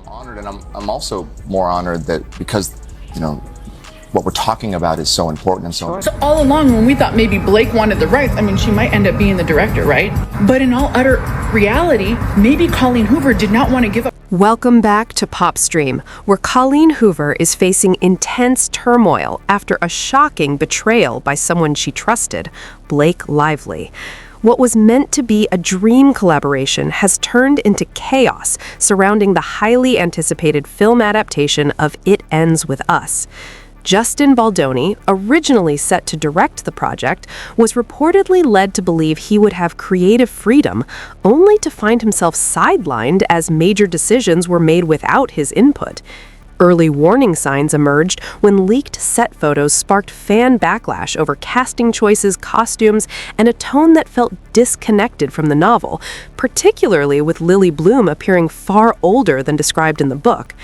Honored, and I'm also more honored that because, what we're talking about is so important and so. So all along, when we thought maybe Blake wanted the rights, she might end up being the director, right? But in all utter reality, maybe Colleen Hoover did not want to give up. Welcome back to PopStream, where Colleen Hoover is facing intense turmoil after a shocking betrayal by someone she trusted, Blake Lively. What was meant to be a dream collaboration has turned into chaos surrounding the highly anticipated film adaptation of It Ends With Us. Justin Baldoni, originally set to direct the project, was reportedly led to believe he would have creative freedom, only to find himself sidelined as major decisions were made without his input. Early warning signs emerged when leaked set photos sparked fan backlash over casting choices, costumes, and a tone that felt disconnected from the novel, particularly with Lily Bloom appearing far older than described in the book.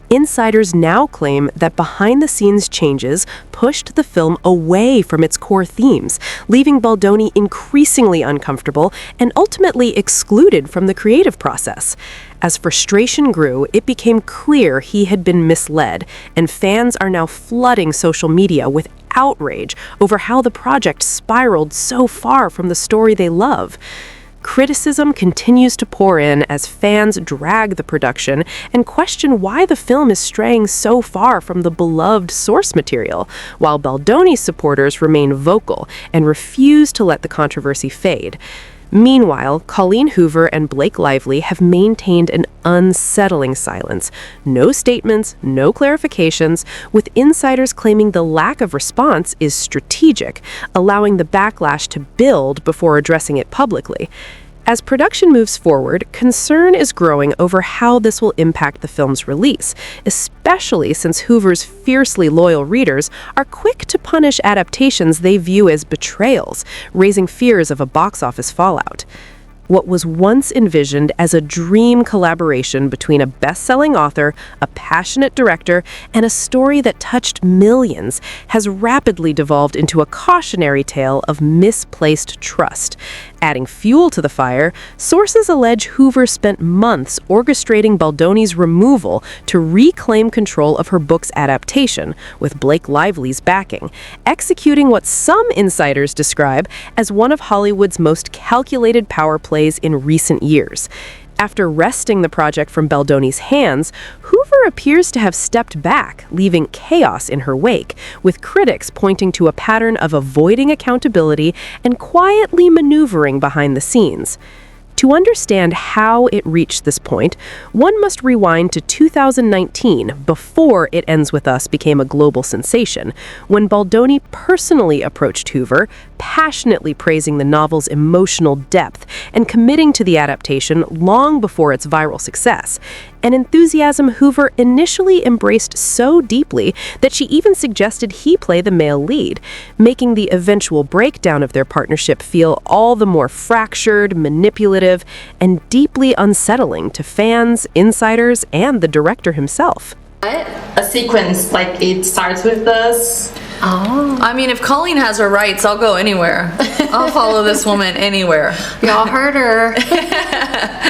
Insiders now claim that behind-the-scenes changes pushed the film away from its core themes, leaving Baldoni increasingly uncomfortable and ultimately excluded from the creative process. As frustration grew, it became clear he had been misled, and fans are now flooding social media with outrage over how the project spiraled so far from the story they love. Criticism continues to pour in as fans drag the production and question why the film is straying so far from the beloved source material, while Baldoni's supporters remain vocal and refuse to let the controversy fade. Meanwhile, Colleen Hoover and Blake Lively have maintained an unsettling silence. No statements, no clarifications, with insiders claiming the lack of response is strategic, allowing the backlash to build before addressing it publicly. As production moves forward, concern is growing over how this will impact the film's release, especially since Hoover's fiercely loyal readers are quick to punish adaptations they view as betrayals, raising fears of a box office fallout. What was once envisioned as a dream collaboration between a best-selling author, a passionate director, and a story that touched millions has rapidly devolved into a cautionary tale of misplaced trust. Adding fuel to the fire, sources allege Hoover spent months orchestrating Baldoni's removal to reclaim control of her book's adaptation, with Blake Lively's backing, executing what some insiders describe as one of Hollywood's most calculated power plays in recent years. After wresting the project from Baldoni's hands, Hoover appears to have stepped back, leaving chaos in her wake, with critics pointing to a pattern of avoiding accountability and quietly maneuvering behind the scenes. To understand how it reached this point, one must rewind to 2019, before It Ends With Us became a global sensation, when Baldoni personally approached Hoover, passionately praising the novel's emotional depth and committing to the adaptation long before its viral success. An enthusiasm Hoover initially embraced so deeply that she even suggested he play the male lead, making the eventual breakdown of their partnership feel all the more fractured, manipulative, and deeply unsettling to fans, insiders, and the director himself. A sequence, like it starts with this. Oh. I mean, if Colleen has her rights, I'll go anywhere. I'll follow this woman anywhere. Y'all heard her.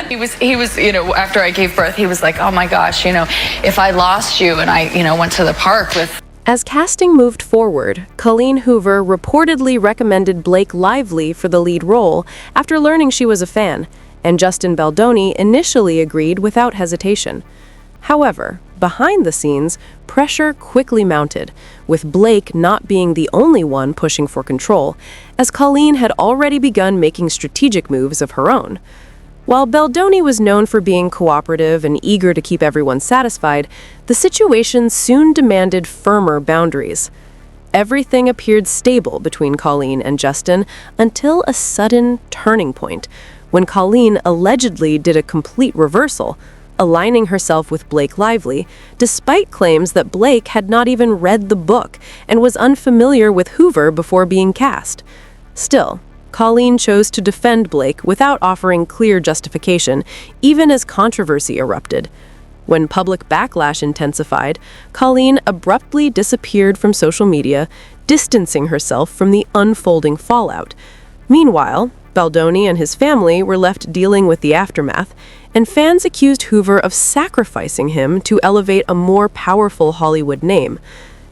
He was, after I gave birth, he was like, oh my gosh, if I lost you and I, went to the park with... As casting moved forward, Colleen Hoover reportedly recommended Blake Lively for the lead role after learning she was a fan, and Justin Baldoni initially agreed without hesitation. However, behind the scenes, pressure quickly mounted, with Blake not being the only one pushing for control, as Colleen had already begun making strategic moves of her own. While Baldoni was known for being cooperative and eager to keep everyone satisfied, the situation soon demanded firmer boundaries. Everything appeared stable between Colleen and Justin until a sudden turning point, when Colleen allegedly did a complete reversal, aligning herself with Blake Lively, despite claims that Blake had not even read the book and was unfamiliar with Hoover before being cast. Still, Colleen chose to defend Blake without offering clear justification, even as controversy erupted. When public backlash intensified, Colleen abruptly disappeared from social media, distancing herself from the unfolding fallout. Meanwhile, Baldoni and his family were left dealing with the aftermath, and fans accused Hoover of sacrificing him to elevate a more powerful Hollywood name.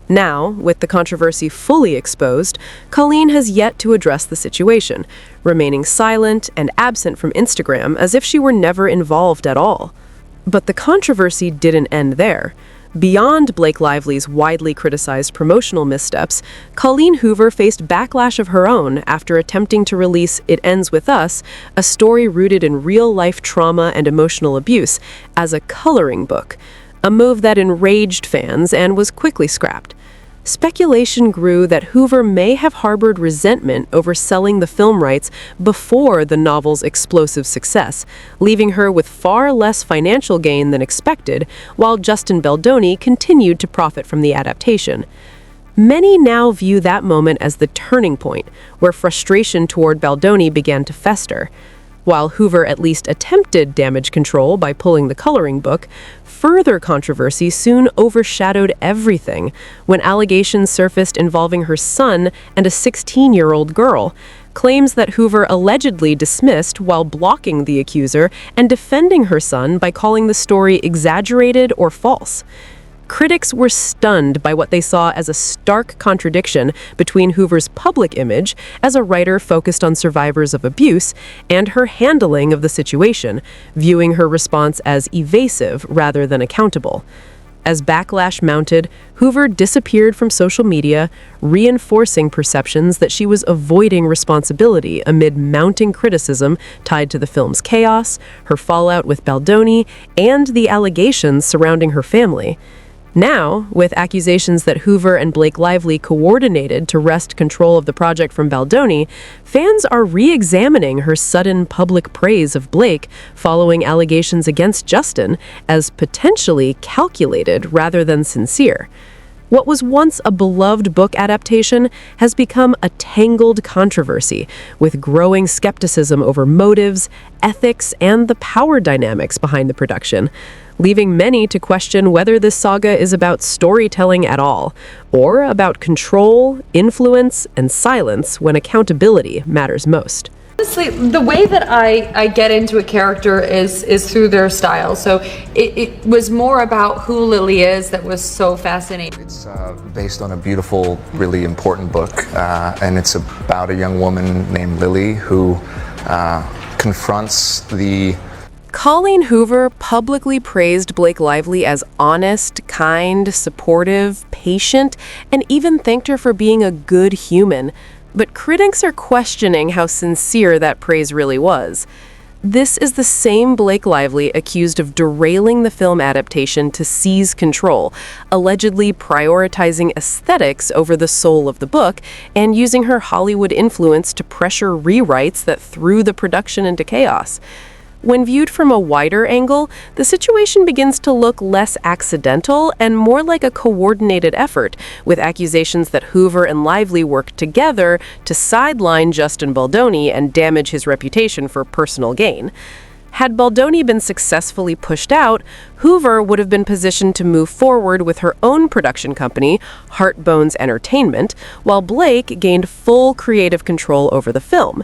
Now, with the controversy fully exposed, Colleen has yet to address the situation, remaining silent and absent from Instagram as if she were never involved at all. But the controversy didn't end there. Beyond Blake Lively's widely criticized promotional missteps, Colleen Hoover faced backlash of her own after attempting to release It Ends With Us, a story rooted in real-life trauma and emotional abuse, as a coloring book, a move that enraged fans and was quickly scrapped. Speculation grew that Hoover may have harbored resentment over selling the film rights before the novel's explosive success, leaving her with far less financial gain than expected, while Justin Baldoni continued to profit from the adaptation. Many now view that moment as the turning point, where frustration toward Baldoni began to fester. While Hoover at least attempted damage control by pulling the coloring book, further controversy soon overshadowed everything when allegations surfaced involving her son and a 16-year-old girl, claims that Hoover allegedly dismissed while blocking the accuser and defending her son by calling the story exaggerated or false. Critics were stunned by what they saw as a stark contradiction between Hoover's public image as a writer focused on survivors of abuse and her handling of the situation, viewing her response as evasive rather than accountable. As backlash mounted, Hoover disappeared from social media, reinforcing perceptions that she was avoiding responsibility amid mounting criticism tied to the film's chaos, her fallout with Baldoni, and the allegations surrounding her family. Now, with accusations that Hoover and Blake Lively coordinated to wrest control of the project from Baldoni, fans are re-examining her sudden public praise of Blake following allegations against Justin as potentially calculated rather than sincere. What was once a beloved book adaptation has become a tangled controversy, with growing skepticism over motives, ethics, and the power dynamics behind the production, leaving many to question whether this saga is about storytelling at all, or about control, influence, and silence when accountability matters most. Honestly, the way that I get into a character is through their style. So it was more about who Lily is that was so fascinating. It's based on a beautiful, really important book, and it's about a young woman named Lily who confronts the... Colleen Hoover publicly praised Blake Lively as honest, kind, supportive, patient, and even thanked her for being a good human. But critics are questioning how sincere that praise really was. This is the same Blake Lively accused of derailing the film adaptation to seize control, allegedly prioritizing aesthetics over the soul of the book, and using her Hollywood influence to pressure rewrites that threw the production into chaos. When viewed from a wider angle, the situation begins to look less accidental and more like a coordinated effort, with accusations that Hoover and Lively worked together to sideline Justin Baldoni and damage his reputation for personal gain. Had Baldoni been successfully pushed out, Hoover would have been positioned to move forward with her own production company, Heart Bones Entertainment, while Blake gained full creative control over the film.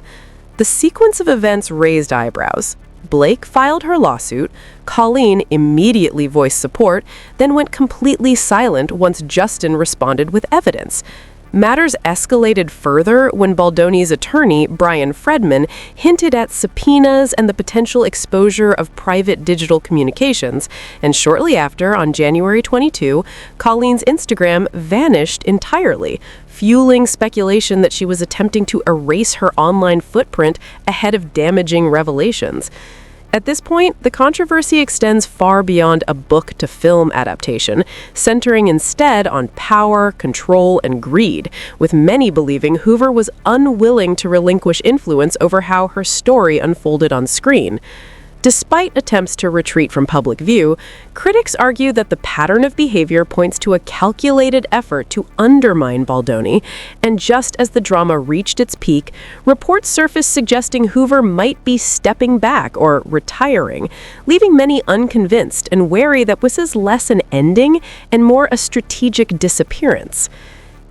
The sequence of events raised eyebrows. Blake filed her lawsuit, Colleen immediately voiced support, then went completely silent once Justin responded with evidence. Matters escalated further when Baldoni's attorney, Brian Fredman, hinted at subpoenas and the potential exposure of private digital communications, and shortly after, on January 22, Colleen's Instagram vanished entirely, fueling speculation that she was attempting to erase her online footprint ahead of damaging revelations. At this point, the controversy extends far beyond a book-to-film adaptation, centering instead on power, control, and greed, with many believing Hoover was unwilling to relinquish influence over how her story unfolded on screen. Despite attempts to retreat from public view, critics argue that the pattern of behavior points to a calculated effort to undermine Baldoni, and just as the drama reached its peak, reports surfaced suggesting Hoover might be stepping back or retiring, leaving many unconvinced and wary that this is less an ending and more a strategic disappearance.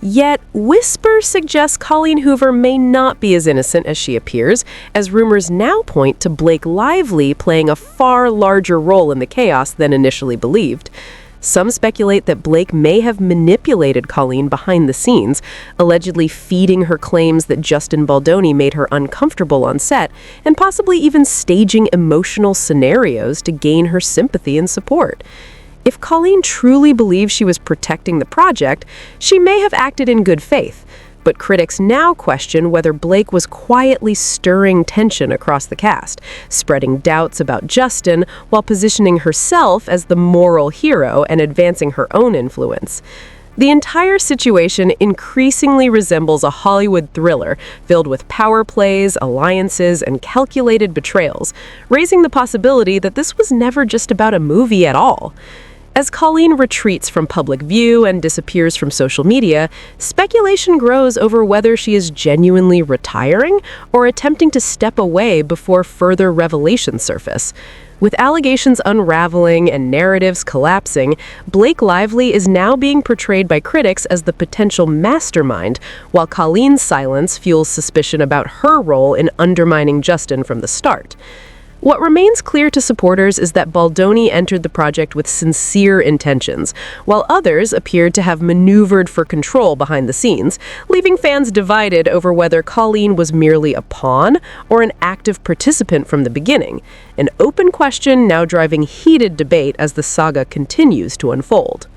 Yet, whispers suggest Colleen Hoover may not be as innocent as she appears, as rumors now point to Blake Lively playing a far larger role in the chaos than initially believed. Some speculate that Blake may have manipulated Colleen behind the scenes, allegedly feeding her claims that Justin Baldoni made her uncomfortable on set, and possibly even staging emotional scenarios to gain her sympathy and support. If Colleen truly believes she was protecting the project, she may have acted in good faith, but critics now question whether Blake was quietly stirring tension across the cast, spreading doubts about Justin while positioning herself as the moral hero and advancing her own influence. The entire situation increasingly resembles a Hollywood thriller filled with power plays, alliances, and calculated betrayals, raising the possibility that this was never just about a movie at all. As Colleen retreats from public view and disappears from social media, speculation grows over whether she is genuinely retiring or attempting to step away before further revelations surface. With allegations unraveling and narratives collapsing, Blake Lively is now being portrayed by critics as the potential mastermind, while Colleen's silence fuels suspicion about her role in undermining Justin from the start. What remains clear to supporters is that Baldoni entered the project with sincere intentions, while others appeared to have maneuvered for control behind the scenes, leaving fans divided over whether Colleen was merely a pawn or an active participant from the beginning, an open question now driving heated debate as the saga continues to unfold.